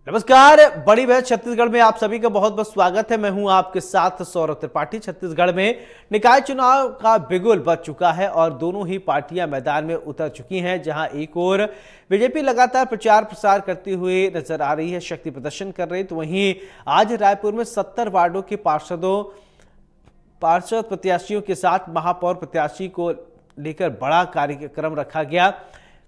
नमस्कार। बड़ी बहस छत्तीसगढ़ में आप सभी का बहुत बहुत स्वागत है। मैं हूं आपके साथ सौरभ त्रिपाठी। छत्तीसगढ़ में निकाय चुनाव का बिगुल बज चुका है और दोनों ही पार्टियां मैदान में उतर चुकी हैं। जहां एक ओर बीजेपी लगातार प्रचार प्रसार करती हुई नजर आ रही है, शक्ति प्रदर्शन कर रही है, तो वहीं आज रायपुर में 70 वार्डों के पार्षद प्रत्याशियों के साथ महापौर प्रत्याशी को लेकर बड़ा कार्यक्रम रखा गया।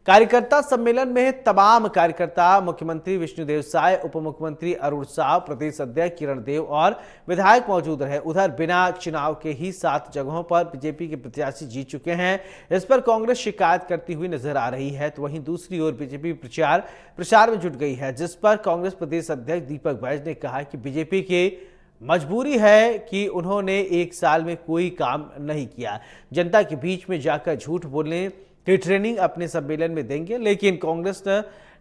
कार्यकर्ता सम्मेलन में तमाम कार्यकर्ता मुख्यमंत्री विष्णुदेव साय, उप मुख्यमंत्री अरुण साव, प्रदेश अध्यक्ष किरण देव और विधायक मौजूद रहे। उधर बिना चुनाव के ही 7 जगहों पर बीजेपी के प्रत्याशी जीत चुके हैं। इस पर कांग्रेस शिकायत करती हुई नजर आ रही है, तो वहीं दूसरी ओर बीजेपी प्रचार में जुट गई है, जिस पर कांग्रेस प्रदेश अध्यक्ष दीपक बैज ने कहा कि बीजेपी की मजबूरी है कि उन्होंने 1 साल में कोई काम नहीं किया। जनता के बीच में जाकर झूठ बोलने की ट्रेनिंग अपने सम्मेलन में देंगे, लेकिन कांग्रेस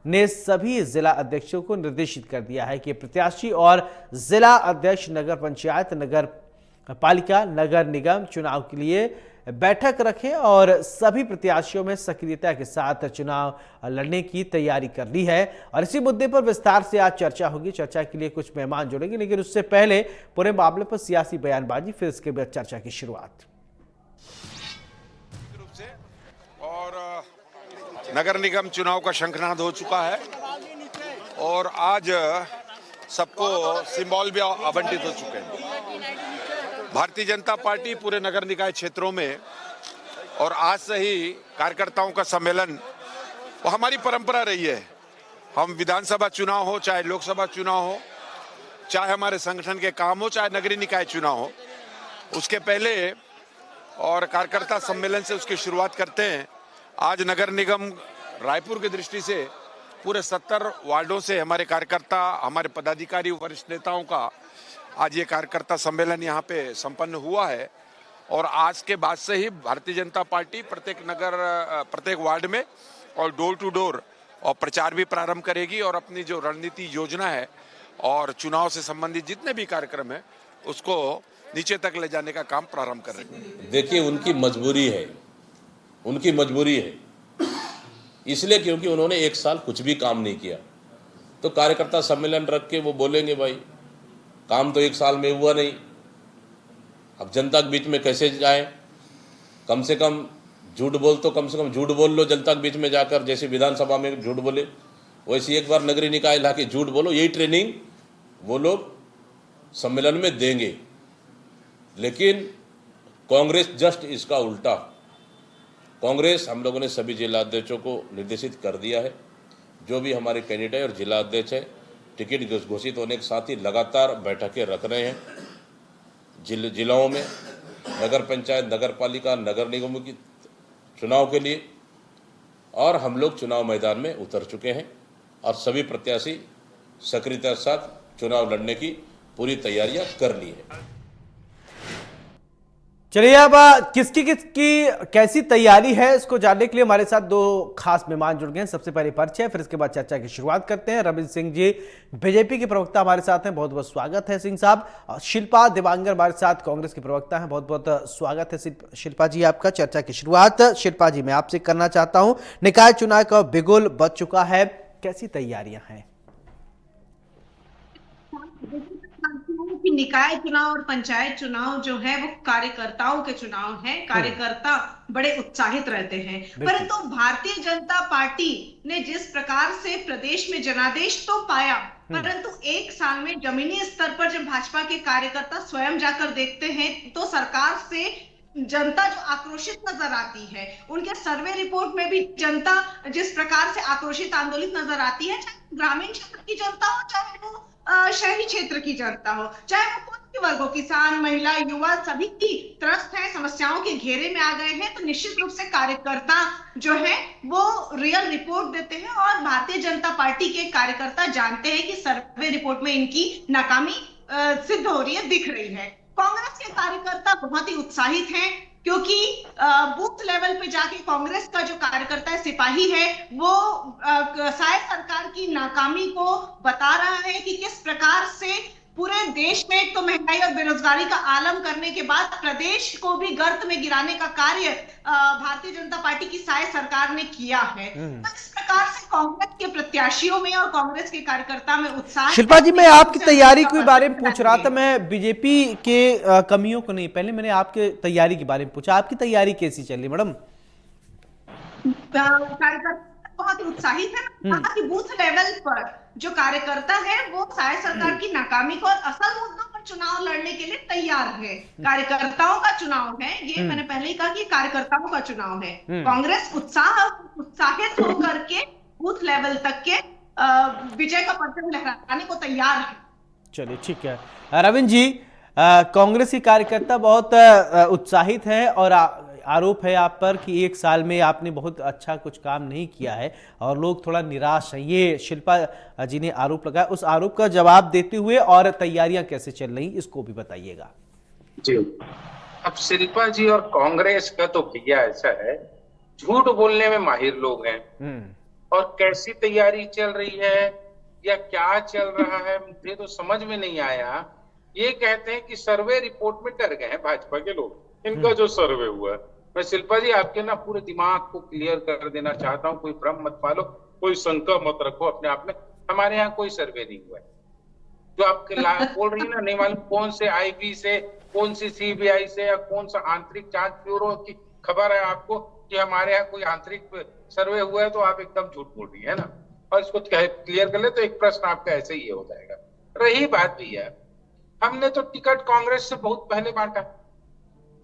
ने सभी जिला अध्यक्षों को निर्देशित कर दिया है कि प्रत्याशी और जिला अध्यक्ष नगर पंचायत, नगर पालिका, नगर निगम चुनाव के लिए बैठक रखें और सभी प्रत्याशियों में सक्रियता के साथ चुनाव लड़ने की तैयारी कर ली है। और इसी मुद्दे पर विस्तार से आज चर्चा होगी। चर्चा के लिए कुछ मेहमान जुड़ेंगे, लेकिन उससे पहले पूरे मामले पर सियासी बयानबाजी, फिर इसके बाद चर्चा की शुरुआत। और नगर निगम चुनाव का शंखनाद हो चुका है और आज सबको सिंबल भी आवंटित हो चुके हैं। भारतीय जनता पार्टी पूरे नगर निकाय क्षेत्रों में और आज से ही कार्यकर्ताओं का सम्मेलन, वो हमारी परंपरा रही है। हम विधानसभा चुनाव हो, चाहे लोकसभा चुनाव हो, चाहे हमारे संगठन के काम हो, चाहे नगरीय निकाय चुनाव हो, उसके पहले और कार्यकर्ता सम्मेलन से उसकी शुरुआत करते हैं। आज नगर निगम रायपुर की दृष्टि से पूरे 70 वार्डों से हमारे कार्यकर्ता, हमारे पदाधिकारी, वरिष्ठ नेताओं का आज ये कार्यकर्ता सम्मेलन यहाँ पे संपन्न हुआ है। और आज के बाद से ही भारतीय जनता पार्टी प्रत्येक वार्ड में और डोर टू डोर और प्रचार भी प्रारंभ करेगी और अपनी जो रणनीति योजना है और चुनाव से संबंधित जितने भी कार्यक्रम है उसको नीचे तक ले जाने का काम प्रारंभ कर रही है। देखिए, उनकी मजबूरी है इसलिए क्योंकि उन्होंने 1 साल कुछ भी काम नहीं किया। तो कार्यकर्ता सम्मेलन रख के वो बोलेंगे भाई काम तो 1 साल में हुआ नहीं, अब जनता के बीच में कैसे जाएं? कम से कम झूठ बोल लो जनता के बीच में जाकर। जैसे विधानसभा में झूठ बोले, वैसे एक बार नगरीय निकाय ला के झूठ बोलो। यही ट्रेनिंग वो लोग सम्मेलन में देंगे। लेकिन कांग्रेस जस्ट इसका उल्टा। कांग्रेस, हम लोगों ने सभी जिला अध्यक्षों को निर्देशित कर दिया है, जो भी हमारे कैंडिडेट और जिला अध्यक्ष है, टिकट घोषित होने के साथ ही लगातार बैठकें रख रहे हैं जिलों में, नगर पंचायत, नगर पालिका, नगर निगमों की चुनाव के लिए। और हम लोग चुनाव मैदान में उतर चुके हैं और सभी प्रत्याशी सक्रियता के साथ चुनाव लड़ने की पूरी तैयारियां कर ली है। चलिए, अब किसकी कैसी तैयारी है इसको जानने के लिए हमारे साथ 2 खास मेहमान जुड़ गए हैं। सबसे पहले परिचय, फिर इसके बाद चर्चा की शुरुआत करते हैं। रविंद्र सिंह जी बीजेपी के प्रवक्ता हमारे साथ हैं, बहुत बहुत स्वागत है सिंह साहब। शिल्पा देवांगर हमारे साथ कांग्रेस की प्रवक्ता हैं, बहुत बहुत स्वागत है शिल्पा जी आपका। चर्चा की शुरुआत शिल्पा जी मैं आपसे करना चाहता हूं। निकाय चुनाव का बिगुल बज चुका है, कैसी तैयारियां हैं? कि निकाय चुनाव और पंचायत चुनाव जो है वो कार्यकर्ताओं के चुनाव है। कार्यकर्ता बड़े उत्साहित रहते हैं, परंतु भारतीय जनता पार्टी ने जिस प्रकार से प्रदेश में जनादेश तो पाया, परंतु 1 साल में जमीनी स्तर पर जब भाजपा के कार्यकर्ता स्वयं जाकर देखते हैं तो सरकार से जनता जो आक्रोशित नजर आती है, उनके सर्वे रिपोर्ट में भी जनता जिस प्रकार से आक्रोशित, आंदोलित नजर आती है, चाहे ग्रामीण क्षेत्र की जनता हो, चाहे वो शहरी क्षेत्र की जनता हो, चाहे वो कोई भी वर्गों, किसान, महिला, युवा, सभी की त्रस्त है, समस्याओं के घेरे में आ गए हैं। तो निश्चित रूप से कार्यकर्ता जो है वो रियल रिपोर्ट देते हैं और भारतीय जनता पार्टी के कार्यकर्ता जानते हैं कि सर्वे रिपोर्ट में इनकी नाकामी सिद्ध हो रही है, दिख रही है। कांग्रेस के कार्यकर्ता बहुत ही उत्साहित हैं, क्योंकि बूथ लेवल पे जाके कांग्रेस का जो कार्यकर्ता है, सिपाही है, वो साय सरकार की नाकामी को बता रहा है कि किस प्रकार से पूरे देश में एक तो महंगाई और बेरोजगारी का आलम करने के बाद प्रदेश को भी गर्त में गिराने का कार्य भारतीय जनता पार्टी की साय सरकार ने किया है। तो इस प्रकार प्रकार से कांग्रेस के प्रत्याशियों में और कांग्रेस के कार्यकर्ता में उत्साह। शिल्पा जी, मैं आपकी तैयारी के बारे में पूछ रहा था, मैं बीजेपी के कमियों को नहीं, पहले मैंने आपके तैयारी के बारे में पूछा। आपकी तैयारी कैसी चल रही मैडम? कार्यकर्ता बहुत ही उत्साहित है। कहा कि बूथ लेवल पर जो कार्यकर्ता है वो साय सरकार की नाकामी को और असल मुद्दों पर चुनाव लड़ने के लिए तैयार है। कार्यकर्ताओं का चुनाव है ये, मैंने पहले ही कहा कि कार्यकर्ताओं का चुनाव है। कांग्रेस उत्साहित होकर के बूथ लेवल तक के विजय का परचम लहराने को तैयार है। चलिए ठीक है। रविंद्र जी, कांग्रेस के कार्यकर्ता बहुत उत्साहित है और आरोप है आप पर कि 1 साल में आपने बहुत अच्छा कुछ काम नहीं किया है और लोग थोड़ा निराश हैं। ये शिल्पा जी ने आरोप लगाया, उस आरोप का जवाब देते हुए और तैयारियां कैसे चल रही इसको भी बताइएगा। जी, अब शिल्पा जी और कांग्रेस का तो भैया ऐसा है, झूठ बोलने में माहिर लोग हैं और कैसी तैयारी चल रही है या क्या चल रहा है मुझे तो समझ में नहीं आया। ये कहते हैं कि सर्वे रिपोर्ट में डर गए हैं भाजपा के लोग, इनका जो सर्वे हुआ है। मैं शिल्पा जी आपके ना पूरे दिमाग को क्लियर कर देना चाहता हूँ, कोई भ्रम मत पालो, कोई शंका मत रखो अपने आप में। हमारे यहाँ कोई सर्वे नहीं हुआ है। जो आप बोल रही है ना, नहीं मालूम कौन से आईबी से, कौन सी सीबीआई से या कौन सा आंतरिक जांच ब्यूरो की खबर है आपको कि हमारे यहाँ कोई आंतरिक सर्वे हुआ है, तो आप एकदम झूठ बोल रही है ना। और इसको क्लियर कर ले तो एक प्रश्न आपका ऐसे ही हो जाएगा। रही बात भी है, हमने तो टिकट कांग्रेस से बहुत पहले बांटा,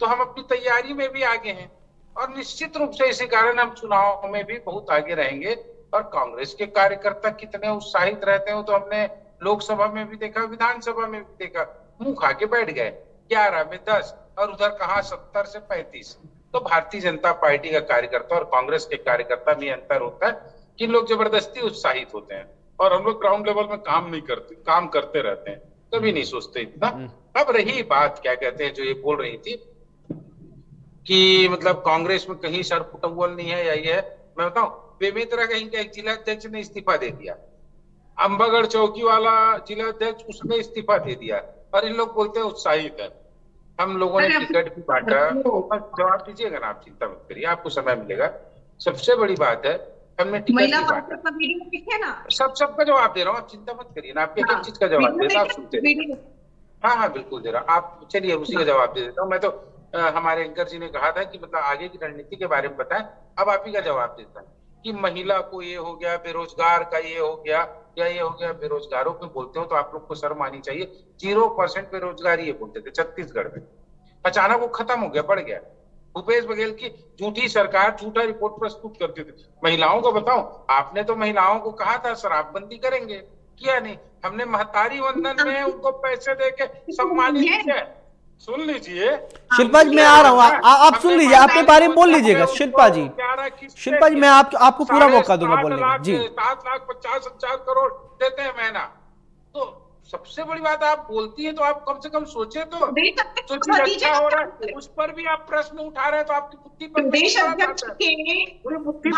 तो हम अपनी तैयारी में भी आगे हैं और निश्चित रूप से इसी कारण हम चुनाव में भी बहुत आगे रहेंगे। और कांग्रेस के कार्यकर्ता कितने उत्साहित रहते हैं तो हमने लोकसभा में भी देखा, विधानसभा में भी देखा। मुंह खा के बैठ गए, 11 में 10 और उधर कहा 70 से 35। तो भारतीय जनता पार्टी का कार्यकर्ता और कांग्रेस के कार्यकर्ता में अंतर होता है कि लोग जबरदस्ती उत्साहित होते हैं और हम लोग ग्राउंड लेवल में काम करते रहते हैं, कभी नहीं सोचते इतना। अब रही बात क्या कहते हैं जो ये बोल रही थी कि मतलब कांग्रेस में कहीं सर फुटबॉल नहीं है या ये है, मैं बताऊं, बेमेतरा कहीं का एक जिला अध्यक्ष ने इस्तीफा दे दिया, अंबागढ़ चौकी वाला जिला अध्यक्ष उसने इस्तीफा दे दिया और इन लोग बोलते हैं उत्साहित है। हम लोगों ने टिकट भी बांटा। जवाब दीजिएगा ना, आप चिंता मत करिए, आपको समय मिलेगा। सबसे बड़ी बात है हमने टिकट भी बांटा। सबका जवाब दे रहा हूँ, आप चिंता मत करिए ना, आपके एक चीज का जवाब दे रहा हूँ, आप सुनते। हाँ बिल्कुल दे रहा। आप चलिए उसी का जवाब दे देता हूँ। मैं तो हमारे एंकर जी ने कहा था कि मतलब आगे की रणनीति के बारे में बताएं, अब आप ही का जवाब देता है कि महिला को ये हो गया, बेरोजगार का ये हो गया या ये हो गया। बेरोजगारों पे बोलते हो तो आप लोग को शर्म आनी चाहिए। 0% बेरोजगारी ये बोलते थे छत्तीसगढ़ में, अचानक वो खत्म हो गया, बढ़ गया। भूपेश बघेल की झूठी सरकार झूठा रिपोर्ट प्रस्तुत करती थी। महिलाओं को बताओ, आपने तो महिलाओं को कहा था शराबबंदी करेंगे, किया नहीं। हमने महतारी वंदन में उनको पैसे देके सम्मानित किया। सुन लीजिए शिल्पा जी, मैं आ रहा हूँ, आप सुन लीजिए, अपने बारे में बोल लीजिएगा। शिल्पा जी मैं आपको पूरा मौका दूंगा बोलने का। जी, 7,50,000 करोड़ देते हैं महीना। तो सबसे बड़ी बात, आप बोलती है तो आप कम से कम सोचे तो अच्छा हो रहा है, उस पर भी आप प्रश्न उठा रहे हैं तो आपकी बुद्धि पर बुद्धि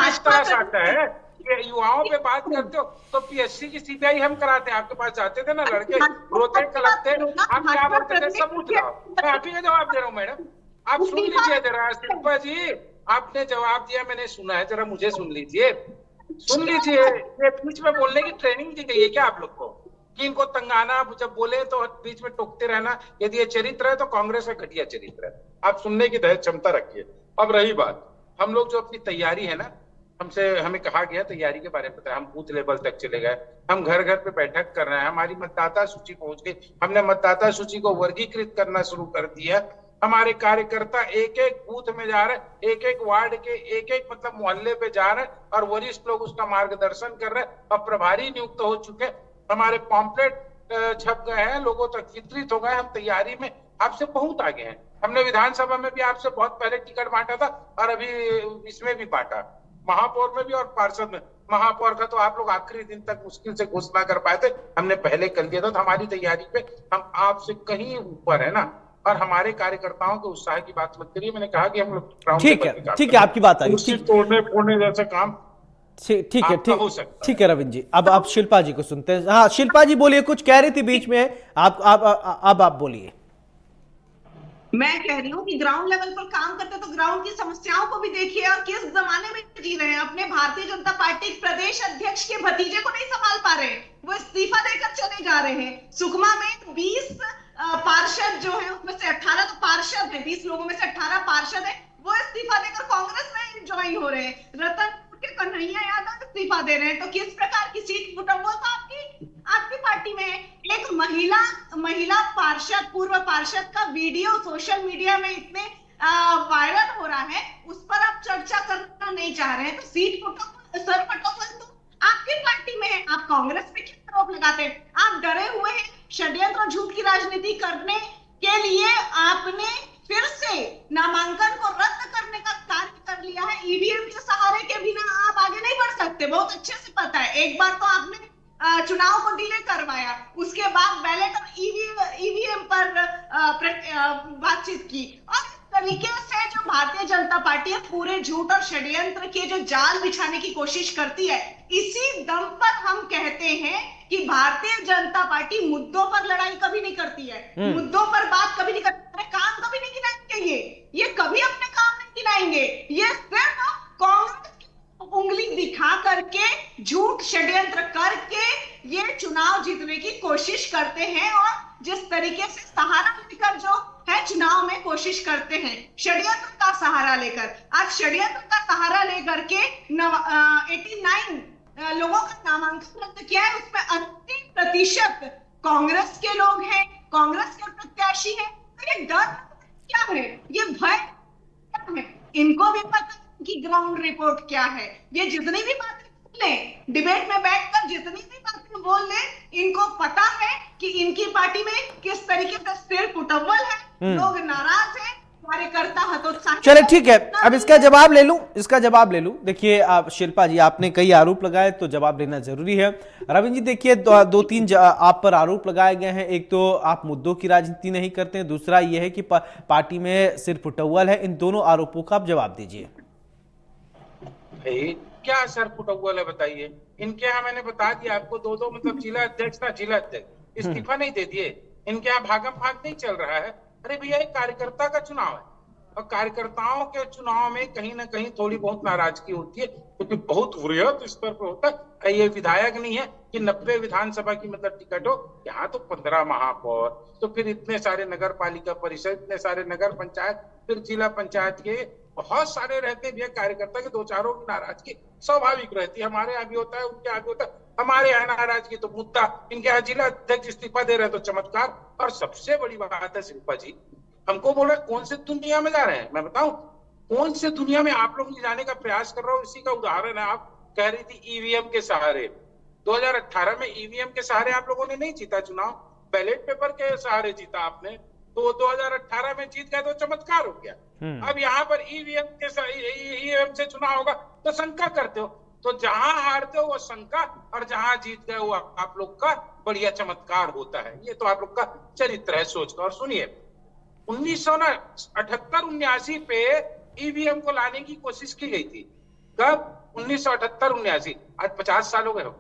आता है। युवाओं पे बात करते हो तो पीएससी की सीबीआई हम कराते हैं, आपके पास जाते थे ना लड़के, रोते कलपते, आप क्या बोलते थे, सब पूछ रहा हूँ। मैं आप ही का जवाब दे रहा हूँ मैडम, आप सुन लीजिए जरा। शिल्पा जी आपने जवाब दिया, मैंने सुना है, जरा मुझे सुन लीजिए। ये बीच में बोलने की ट्रेनिंग दी गई है क्या आप लोग को कि इनको तंगाना, जब बोले तो बीच में टोकते रहना? यदि ये चरित्र है तो कांग्रेस का घटिया चरित्र है। आप सुनने की धैर्य क्षमता रखिए। अब रही बात, हम लोग जो अपनी तैयारी है ना, हमें कहा गया तैयारी के बारे में बताया, हम बूथ लेवल तक चले गए, हम घर घर पे बैठक कर रहे हैं, हमारी मतदाता सूची पहुंच गई, हमने मतदाता सूची को वर्गीकृत करना शुरू कर दिया। हमारे कार्यकर्ता एक एक बूथ में जा रहे हैं, एक एक वार्ड के एक एक मतलब मोहल्ले पे जा रहे हैं और वरिष्ठ लोग उसका मार्गदर्शन कर रहे हैं। अब प्रभारी नियुक्त हो चुके, हमारे पॉम्पलेट छप गए हैं, लोगों तक वितरित हो गए। हम तैयारी में आपसे बहुत आगे हैं। हमने विधानसभा में भी आपसे बहुत पहले टिकट बांटा था और अभी इसमें भी बांटा, महापौर में भी और पार्षद में। महापौर का तो आप लोग आखिरी दिन तक मुश्किल से घोषणा कर पाए थे, हमने पहले कर दिया था। तो हमारी तैयारी पे हम आपसे कहीं ऊपर है ना। और हमारे कार्यकर्ताओं के उत्साह की बात मत करिए, मैंने कहा कि हम लोग ठीक है आपकी बात आई, तोड़ने फोड़ने जैसे काम ठीक है रविंद्र जी। अब आप शिल्पा जी को सुनते हैं। हाँ शिल्पा जी बोलिए, कुछ कह रही थी बीच में, आप बोलिए। मैं कह रही हूँ कि ग्राउंड लेवल पर काम करते तो ग्राउंड की समस्याओं को भी देखिए और किस जमाने में जी रहे हैं। अपने भारतीय जनता पार्टी पार्टी प्रदेश अध्यक्ष के भतीजे को नहीं संभाल पा रहे, वो इस्तीफा देकर चले जा रहे हैं। सुकमा में 20 पार्षद जो है उसमें से 18 तो पार्षद है, 20 लोगों में से 18 पार्षद है, वो इस्तीफा देकर कांग्रेस में ज्वाइन हो रहे हैं। रतनपुर के कन्हैया यादव इस्तीफा दे रहे हैं। तो किस प्रकार की सीट फुटबॉल तो आपकी पार्टी में है। एक महिला पार्षद, पूर्व पार्षद का वीडियो सोशल मीडिया में इतने वायरल हो रहा है, उस पर आप चर्चा करना नहीं चाह रहे हैं। तो सीट सर फटोफल तो आपकी पार्टी में है, आप कांग्रेस पे क्यों आरोप लगाते हैं? आप डरे हुए हैं। षड्यंत्र और झूठ की राजनीति करने के लिए आपने फिर से नामांकन को रद्द करने का कार्य कर लिया है। ईवीएम के सहारे के बिना आप आगे नहीं बढ़ सकते, बहुत अच्छे से पता है। एक बार तो आपने चुनाव को डिले करवाया, उसके बाद बैलेट और ईवीएम पर बातचीत की, और इस तरीके से जो भारतीय जनता पार्टी है पूरे झूठ और षड्यंत्र के जो जाल बिछाने की कोशिश करती है, इसी दम पर हम कहते हैं कि भारतीय जनता पार्टी मुद्दों पर लड़ाई कभी नहीं करती है, मुद्दों पर बात कभी नहीं करती, काम कभी नहीं गिनाएंगे, ये कभी अपने काम नहीं गिनाएंगे। ये सिर्फ कांग्रेस उंगली दिखा करके, झूठ षड्यंत्र करके ये चुनाव जीतने की कोशिश करते हैं, और जिस तरीके से सहारा लेकर जो है चुनाव में कोशिश करते हैं, षड्यंत्र का सहारा लेकर। आज षड्यंत्र का सहारा लेकर के 89 लोगों का नामांकन रद्द किया है, उसमें 80% कांग्रेस के लोग हैं, कांग्रेस के प्रत्याशी हैं। तो ये डर क्या है, ये भय क्या है? इनको भी पता कि ग्राउंड रिपोर्ट क्या है। ये जितनी भी बातें बोले, डिबेट में बैठकर जितनी भी बातें बोल ले, इनको पता है कि इनकी पार्टी में किस तरीके से सिर फुटबॉल है, लोग नाराज हैं, कार्यकर्ता हतोत्साहित। चले ठीक है, अब इसका जवाब ले लूं। देखिए आप शिल्पा जी, आपने कई आरोप लगाए तो जवाब लेना जरूरी है। रविंद्र जी देखिए, दो तीन आप पर आरोप लगाए गए हैं। एक तो आप मुद्दों की राजनीति नहीं करते हैं, दूसरा यह है कि पार्टी में सिर फुटबॉल है। इन दोनों आरोपों का आप जवाब दीजिए। क्या सर फुटबॉल है बताइए? इनके यहाँ मैंने बता दिया आपको, दो मतलब जिला अध्यक्ष था, जिला अध्यक्ष इस्तीफा नहीं दे दिए। इनके यहाँ भागम भाग नहीं चल रहा है। अरे भैया, एक कार्यकर्ता का चुनाव है, और कार्यकर्ताओं के चुनाव में कहीं ना कहीं थोड़ी बहुत नाराजगी होती है, क्योंकि बहुत वृहद स्तर पर होता है। ये विधायक नहीं है कि 90 विधानसभा की मतलब टिकट हो, यहाँ तो 15 महापौर, तो फिर इतने सारे नगर पालिका परिषद, इतने सारे नगर पंचायत, फिर जिला पंचायत के बहुत सारे रहते हैं। कार्यकर्ता के दो चारों की नाराजगी स्वाभाविक रहती है। हमारे यहाँ भी होता है, उनके यहाँ भी होता है। हमारे यहाँ नाराजगी तो मुद्दा, इनके यहाँ जिला अध्यक्ष इस्तीफा दे रहे हैं तो चमत्कार। और सबसे बड़ी बात है शिल्पा जी, हमको बोल रहे कौन से दुनिया में जा रहे हैं? मैं बताऊं कौन से दुनिया में आप लोग जाने का प्रयास कर रहे हो। इसी का उदाहरण है, आप कह रही थी ईवीएम के सहारे। 2018 में ईवीएम के सहारे आप लोगों ने नहीं जीता चुनाव, बैलेट पेपर के सहारे जीता आपने। तो 2018 में जीत गए तो चमत्कार हो गया। अब यहाँ पर ईवीएम से चुनाव होगा तो शंका करते हो। तो जहां हारते हो वो शंका, और जहां जीत गए वो आप लोग का बढ़िया चमत्कार होता है। ये तो आप लोग का चरित्र है सोच का। और सुनिए, 1978-79 पे ईवीएम को लाने की कोशिश की गई थी। कब? 1978-79। आज 50 साल हो गए हो।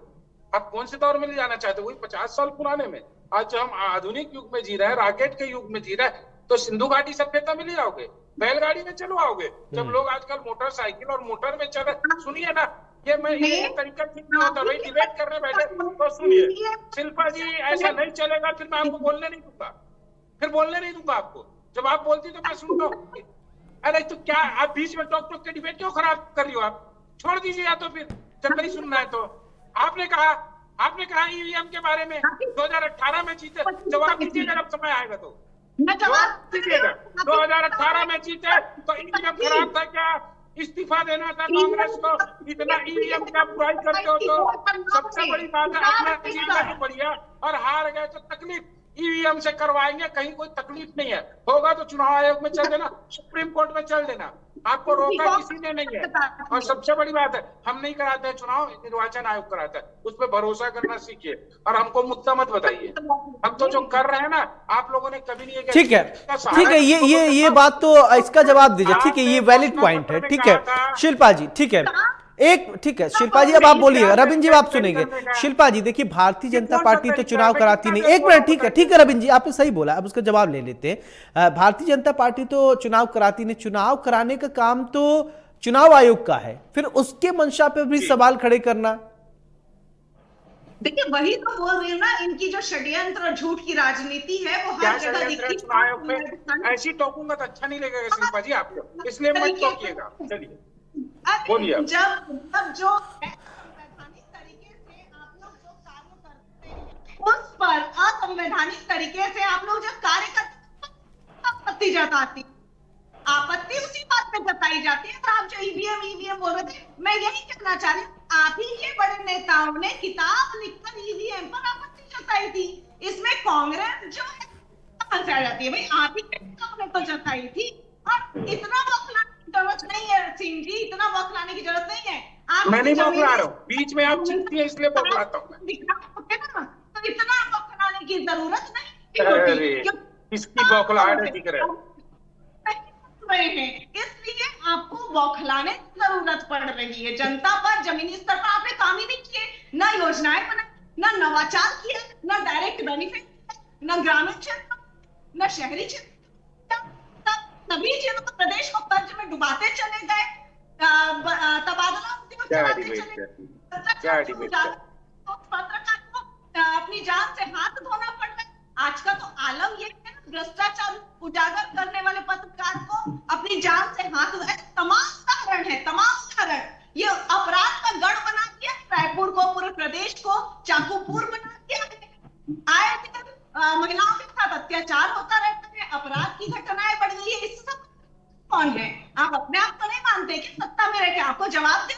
आप कौन से दौर में ले जाना चाहते हो? वही 50 साल पुराने में। आज हम आधुनिक युग में जी रहे हैं, रॉकेट के युग में जी रहे हैं, तो सिंधु घाटी सभ्यता में ले जाओगे, बैलगाड़ी में चलो आओगे। जब लोग आजकल मोटरसाइकिल और मोटर में चल रहे, सुनिए ना, ये तरीका ठीक नहीं होता भाई। डिबेट करने बैठे तो सुनिए शिल्पा जी, ऐसा नहीं चलेगा। फिर मैं आपको बोलने नहीं दूंगा, आपको। जब आप बोलती तो मैं सुनता हूँ। अरे तो क्या आप बीच में टॉक के डिबेट क्यों खराब कर रही हो? आप छोड़ दीजिए, या तो फिर जब नहीं सुनना है तो। आपने कहा ईवीएम के बारे में 2018 में जीते, जवाब दीजिएगा जब समय आएगा तो। जवाब दीजिएगा, 2018 में जीते तो ईवीएम खराब था क्या? इस्तीफा देना था कांग्रेस को? इतना ईवीएम का बुराई करते हो तो सबसे बड़ी बात है अपना जीतना तो बढ़िया, और हार गए तो तकलीफ ईवीएम से करवाएंगे, कहीं कोई तकलीफ नहीं है। होगा तो चुनाव आयोग में चल देना, सुप्रीम कोर्ट में चल देना, आपको रोका किसी ने नहीं है। और सबसे बड़ी बात है, हम नहीं कराते हैं चुनाव, निर्वाचन आयोग कराता है। उस पर भरोसा करना सीखिए, और हमको मुद्दा मत बताइए। हम तो जो कर रहे हैं ना, आप लोगों ने कभी नहीं। ठीक है, ये बात तो इसका जवाब दीजिए। ठीक है, ये वैलिड पॉइंट है। ठीक है शिल्पा जी, ठीक है शिल्पा जी, अब आप बोलिएगा। रविंद्र जी आप सुनेंगे। शिल्पा जी देखिए, भारतीय जनता पार्टी तो चुनाव कराती नहीं। एक मिनट, ठीक है रविंद्र जी, आपने सही बोला, अब उसका जवाब ले लेते हैं। भारतीय जनता पार्टी तो चुनाव कराती नहीं। चुनाव कराने का काम तो चुनाव आयोग का है, फिर उसके मंशा पे भी सवाल खड़े करना। देखिए वही तो बोल रही हूँ ना, इनकी जो षड्यंत्र और झूठ की राजनीति है वो हर जगह दिखती है। चुनाव आयोग पे ऐसी टोकूंगा तो अच्छा नहीं लगेगा शिल्पा जी आपको, इसलिए मत टोकिएगा। चलिए बोलिए। जब जो असंवैधानिक तरीके से आप लोग जो कार्य करते हैं उस पर असंवैधानिक तरीके से आप लोग जो कार्य करते हैं आपत्ति जताती, आपत्ति उसी बात पे जताई जाती है। तो आप जो ईवीएम बोल रहे थे, मैं यही कहना चाह रही हूँ, आप ही के बड़े नेताओं ने किताब लिखकर ईवीएम पर आपत्ति जताई थी। इसमें कांग्रेस जो है आ जाती है, भाई आप ही के नेताओं ने तो जताई थी। और इतना बौखलाने की जरूरत नहीं है सिंह जी, इतना बौखलाने की जरूरत नहीं है। आप मैं नहीं बौखला रहा हूँ, बीच में आप चिंती है इसलिए बौखलाता हूँ। तो इतना बौखलाने की जरूरत नहीं। इसकी बौखलाहट दिख रहा है रहे हैं, इसलिए आपको बौखलाने की जरूरत पड़ रही है। जनता पर जमीनी स्तर पर आपने काम ही नहीं किए, ना योजनाएं बनाई, ना नवाचार किया, ना डायरेक्ट बेनिफिट, ना ग्रामीण क्षेत्र, ना शहरी क्षेत्र, सभी चीजों को प्रदेश को कर्ज में डुबाते चले गए, तबादला उद्योग चलाते चले गए, पत्रकार को अपनी जान से हाथ धोना पड़ गया। आज का तो आलम ये है, भ्रष्टाचार उजागर करने वाले पत्रकार को अपनी जान से हाथ धोए। तमाम उदाहरण है, तमाम उदाहरण। ये अपराध का गढ़ बना दिया रायपुर को, पूरे प्रदेश को चाकूपुर बना दिया। आए दिन महिलाओं के साथ अत्याचार होता रहता है, अपराध की घटनाएं बढ़ गई है। इससे सब कौन है? आप अपने आप को नहीं मानते कि सत्ता में रह के आपको जवाब दे।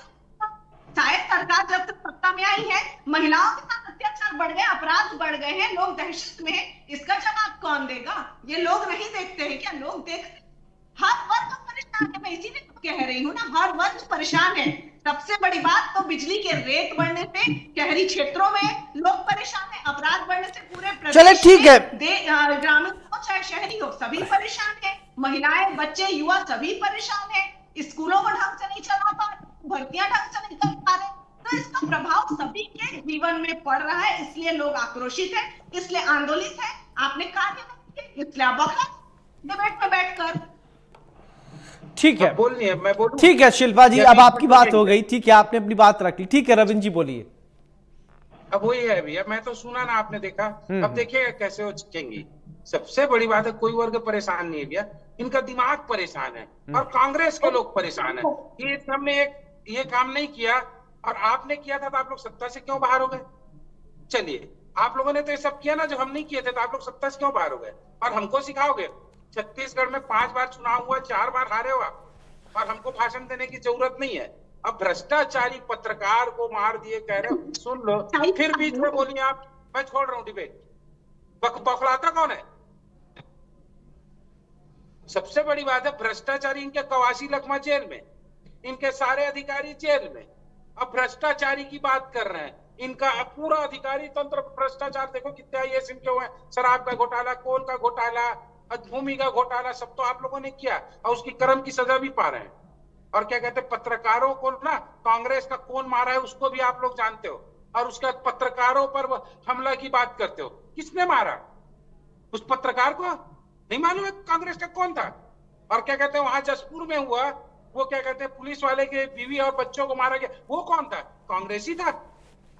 शायद सरकार जब तक सत्ता में आई है, महिलाओं के साथ अत्याचार बढ़ गए, अपराध बढ़ गए हैं, लोग दहशत में हैं। इसका जवाब कौन देगा? ये लोग नहीं देखते हैं क्या? लोग देखते। हर वर्ग परेशान है, मैं इसीलिए कह रही हूँ ना, हर वर्ग परेशान है। सबसे बड़ी बात तो बिजली के रेट बढ़ने से शहरी क्षेत्रों में लोग परेशान है, अपराध बढ़ने से पूरे प्रदेश, चले ठीक है, ग्रामीण हो चाहे शहरी हो, सभी परेशान है। महिलाएं, बच्चे, युवा सभी परेशान है। स्कूलों को ढंग से नहीं चला पा रहे, भर्तियां ढंग से नहीं कर पा रहे, तो इसका प्रभाव सभी के जीवन में पड़ रहा है। इसलिए लोग आक्रोशित है, इसलिए आंदोलित है। आपने कार्य नहीं किया, इसलिए आप डिबेट में बैठकर ठीक है बोलनी है, मैं बोलूं? ठीक है शिल्पा जी, अब आपकी बात हो गई, ठीक है, आपने अपनी बात रख ली। ठीक है रविंद्र जी बोलिए। अब वही है भैया, मैं तो सुना ना, आपने देखा, अब देखिएगा कैसे वो चिकेंगी। सबसे बड़ी बात है, कोई वर्ग परेशान नहीं है भैया, इनका दिमाग परेशान है और कांग्रेस के लोग परेशान है। ये हमने ये काम नहीं किया और आपने किया था, तो आप लोग सत्ता से क्यों बाहर हो गए? चलिए, आप लोगों ने तो ये सब किया ना, जब हम नहीं किए थे, तो आप लोग सत्ता से क्यों बाहर हो गए? और हमको सिखाओगे? छत्तीसगढ़ में 5 बार चुनाव हुआ, 4 बार हारे हो आप, और हमको भाषण देने की जरूरत नहीं है। अब भ्रष्टाचारी पत्रकार को मार दिए कह रहे हो, सुन लो, फिर बीच में बोलिए आप। मैं छोड़ रहा हूँ डिबेट। बौखलाता कौन है? सबसे बड़ी बात है, भ्रष्टाचारी इनके कवासी लखमा जेल में, इनके सारे अधिकारी जेल में। अब भ्रष्टाचारी की बात कर रहे हैं, इनका पूरा अधिकारी तंत्र भ्रष्टाचार देखो कितने आईएएस इनके हुए। शराब का घोटाला, कोल का घोटाला, भूमि का घोटाला, सब तो आप लोगों ने किया और उसकी कर्म की सजा भी पा रहे हैं। और क्या कहते हैं, पत्रकारों को ना कांग्रेस का कौन मारा है उसको भी आप लोग जानते हो, और उसके बाद पत्रकारों पर हमला की बात करते हो। किसने मारा उस पत्रकार को? नहीं मालूम है कांग्रेस का कौन था? और क्या कहते हैं, वहां जसपुर में हुआ, वो क्या कहते हैं, पुलिस वाले के बीवी और बच्चों को मारा गया, वो कौन था? कांग्रेसी था।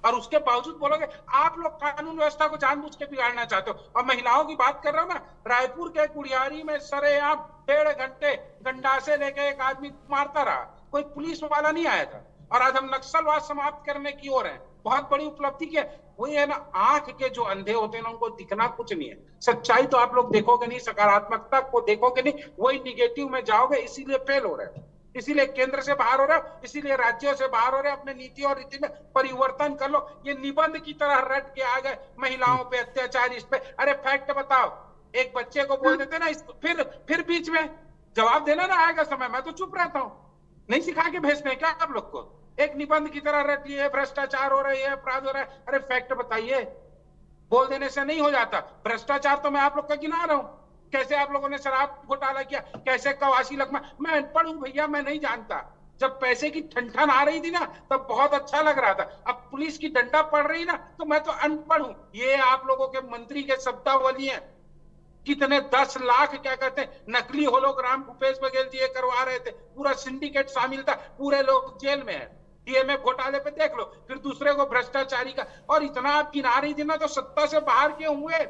और उसके बावजूद बोलोगे आप लोग कानून व्यवस्था को जानबूझ के बिगाड़ना चाहते हो। और महिलाओं की बात कर रहा हूं ना, रायपुर के कुड़ियारी में सरेआम 1.5 घंटे गंडासे लेके एक आदमी मारता रहा, कोई पुलिस वाला नहीं आया था। और आज हम नक्सलवाद समाप्त करने की ओर हैं, बहुत बड़ी उपलब्धि की। वही है ना, आंख के जो अंधे होते हैं ना, उनको दिखना कुछ नहीं है। सच्चाई तो आप लोग देखोगे नहीं, सकारात्मकता को देखोगे नहीं, वही निगेटिव में जाओगे, इसीलिए फेल हो रहे हो, इसीलिए केंद्र से बाहर हो रहे हो, इसीलिए राज्यों से बाहर हो रहे हो। अपने नीति और रीति में परिवर्तन कर लो। ये निबंध की तरह रट के आ गए महिलाओं पे अत्याचार, इस पे। अरे फैक्ट बताओ, एक बच्चे को बोल देते ना, इसको फिर बीच में जवाब देना ना, आएगा समय। मैं तो चुप रहता हूँ, नहीं सिखा के भेजते हैं क्या आप लोग को? एक निबंध की तरह रटी है, भ्रष्टाचार हो रही है, अपराध हो रहा है। अरे फैक्ट बताइए, बोल देने से नहीं हो जाता। भ्रष्टाचार तो मैं आप लोग का गिना रहा हूँ, कैसे आप लोगों ने शराब घोटाला किया, कैसे कवासी लखमा। मैं अनपढ़ हूं भैया, मैं नहीं जानता। जब पैसे की ठनठन आ रही थी ना, तब बहुत अच्छा लग रहा था। अब पुलिस की डंडा पड़ रही ना, तो मैं तो अनपढ़ हूं। ये आप लोगों के मंत्री के शब्दावली है, कितने 10 लाख क्या कहते हैं नकली होलोग्राम भूपेश बघेल जी ये करवा रहे थे, पूरा सिंडिकेट शामिल था, पूरे लोग जेल में है। डीएमएफ घोटाले पे देख लो, फिर दूसरे को भ्रष्टाचारी का, और इतना आप गिना रही थी ना, तो सत्ता से बाहर क्यों हुए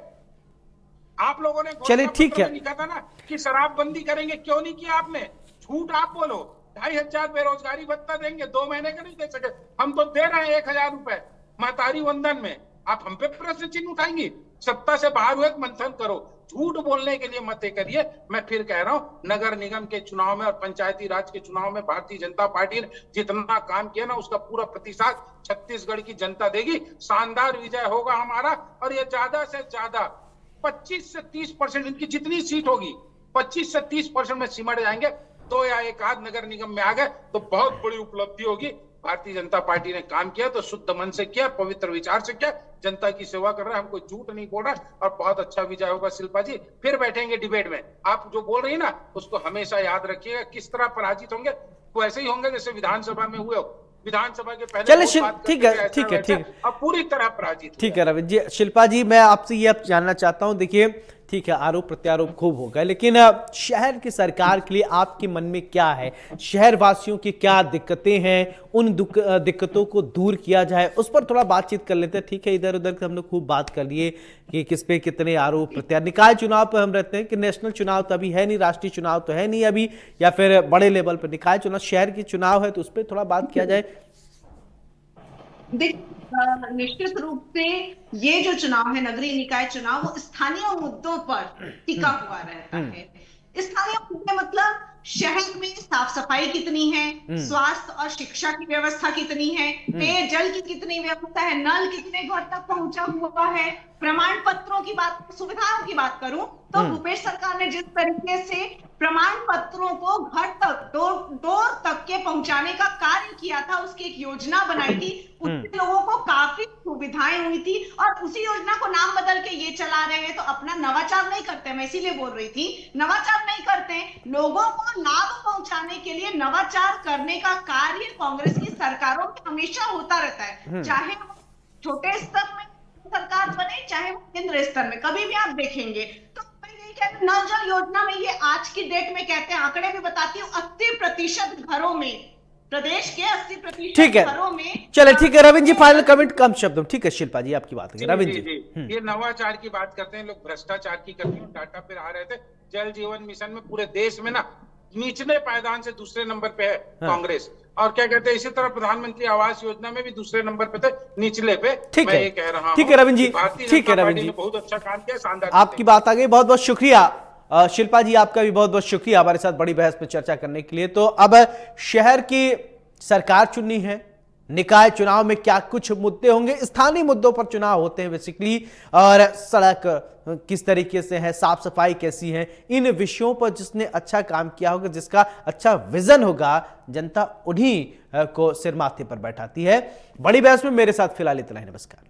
आप लोगों ने? चलिए ठीक है, लिखा था ना कि शराबबंदी करेंगे, क्यों नहीं किया आपने? झूठ आप बोलो। 2,500 बेरोजगारी भत्ता देंगे, 2 महीने का नहीं दे सके, हम तो दे रहे हैं 1,000 रुपए महतारी वंदन में, आप हम पे प्रश्न चिन्ह उठाएंगे? सत्ता से बाहर हुए मंथन करो, झूठ बोलने के लिए मत करिए। मैं फिर कह रहा हूं, नगर निगम के चुनाव में और पंचायती राज के चुनाव में भारतीय जनता पार्टी ने जितना काम किया ना, उसका पूरा प्रतिशत छत्तीसगढ़ की जनता देगी। शानदार विजय होगा हमारा, और ये ज्यादा से ज्यादा 25 से 30% इनकी जितनी सीट होगी 25 से 30% में सिमट जाएंगे। 2 या 1 आध नगर निगम में आ गए तो बहुत बड़ी उपलब्धि होगी। भारतीय जनता पार्टी ने काम किया तो शुद्ध मन से किया, पवित्र विचार से किया, जनता की सेवा कर रहा है, हम कोई झूठ नहीं बोल रहा, और बहुत अच्छा विजय होगा। शिल्पा जी फिर बैठेंगे डिबेट में, आप जो बोल रही है ना उसको हमेशा याद रखिएगा। किस तरह पराजित होंगे, वो ऐसे ही होंगे जैसे विधानसभा में हुए हो। विधानसभा के पहले चलिए ठीक है, ठीक है, ठीक है, अब पूरी तरह पराजित। ठीक है रविंद्र जी। शिल्पा जी, मैं आपसे ये अब जानना चाहता हूं, देखिए ठीक है, आरोप प्रत्यारोप खूब हो गए, लेकिन शहर की सरकार के लिए आपके मन में क्या है? शहर वासियों की क्या दिक्कतें हैं, उन दिक्कतों को दूर किया जाए, उस पर थोड़ा बातचीत कर लेते हैं। ठीक है, इधर उधर हम लोग खूब बात कर लिए कि किस पे कितने आरोप प्रत्यारोप। निकाय चुनाव पर हम रहते हैं कि नेशनल चुनाव तो अभी है नहीं, राष्ट्रीय चुनाव तो है नहीं अभी, या फिर बड़े लेवल पर निकाय चुनाव, शहर की चुनाव है, तो उस पर थोड़ा बात किया जाए। निश्चित रूप से ये जो चुनाव है, नगरीय निकाय चुनाव, वो स्थानीय मुद्दों पर टिका हुआ रहता है। स्थानीय मुद्दे मतलब शहर में साफ सफाई कितनी है, स्वास्थ्य और शिक्षा की व्यवस्था कितनी है, पेयजल की कितनी व्यवस्था है, नल कितने घर तक पहुंचा हुआ है, प्रमाण पत्रों की बात, सुविधाओं की बात करूं तो भूपेश सरकार ने जिस तरीके से प्रमाण पत्रों को घर तक, डोर तक के पहुंचाने का कार्य किया था, उसकी एक योजना बनाई थी, उससे लोगों को काफी सुविधाएं हुई थी। और उसी योजना को नाम बदल के ये चला रहे हैं, तो अपना नवाचार नहीं करते। मैं इसीलिए बोल रही थी, नवाचार नहीं करते, लोगों को लाभ पहुंचाने के लिए नवाचार करने का कार्य कांग्रेस की सरकारों में हमेशा होता रहता है, चाहे वो छोटे स्तर में सरकार बने, चाहे वो केंद्र स्तर में, कभी भी आप देखेंगे। तो नल जल योजना में ये आज की डेट में कहते हैं, आंकड़े भी बताती हूँ, 80% घरों में, प्रदेश के 80% घरों में। चले ठीक है रविंद्र जी, फाइनल कमेंट कम शब्दों। ठीक है शिल्पा जी, आपकी बात है रविंद्र जी। ये नवाचार की बात करते हैं लोग, भ्रष्टाचार की करते हैं। डाटा पे आ रहे थे, जल जीवन मिशन में पूरे देश में ना निचले पायदान से दूसरे नंबर पे है कांग्रेस, और क्या कहते हैं, इसी तरह प्रधानमंत्री आवास योजना में भी दूसरे नंबर पे थे, निचले पे। मैं ये कह रहा हूं, ठीक है रविंद्र जी, ठीक है रविंद्र जी, बहुत अच्छा काम किया, शानदार। आपकी बात आ गई, बहुत बहुत शुक्रिया शिल्पा जी, आपका भी बहुत बहुत शुक्रिया हमारे साथ बड़ी बहस में चर्चा करने के लिए। तो अब शहर की सरकार चुननी है, निकाय चुनाव में क्या कुछ मुद्दे होंगे, स्थानीय मुद्दों पर चुनाव होते हैं बेसिकली, और सड़क किस तरीके से है, साफ सफाई कैसी है, इन विषयों पर जिसने अच्छा काम किया होगा, जिसका अच्छा विजन होगा, जनता उन्हीं को सिर माथे पर बैठाती है। बड़ी बहस में मेरे साथ फिलहाल इतना ही, नमस्कार।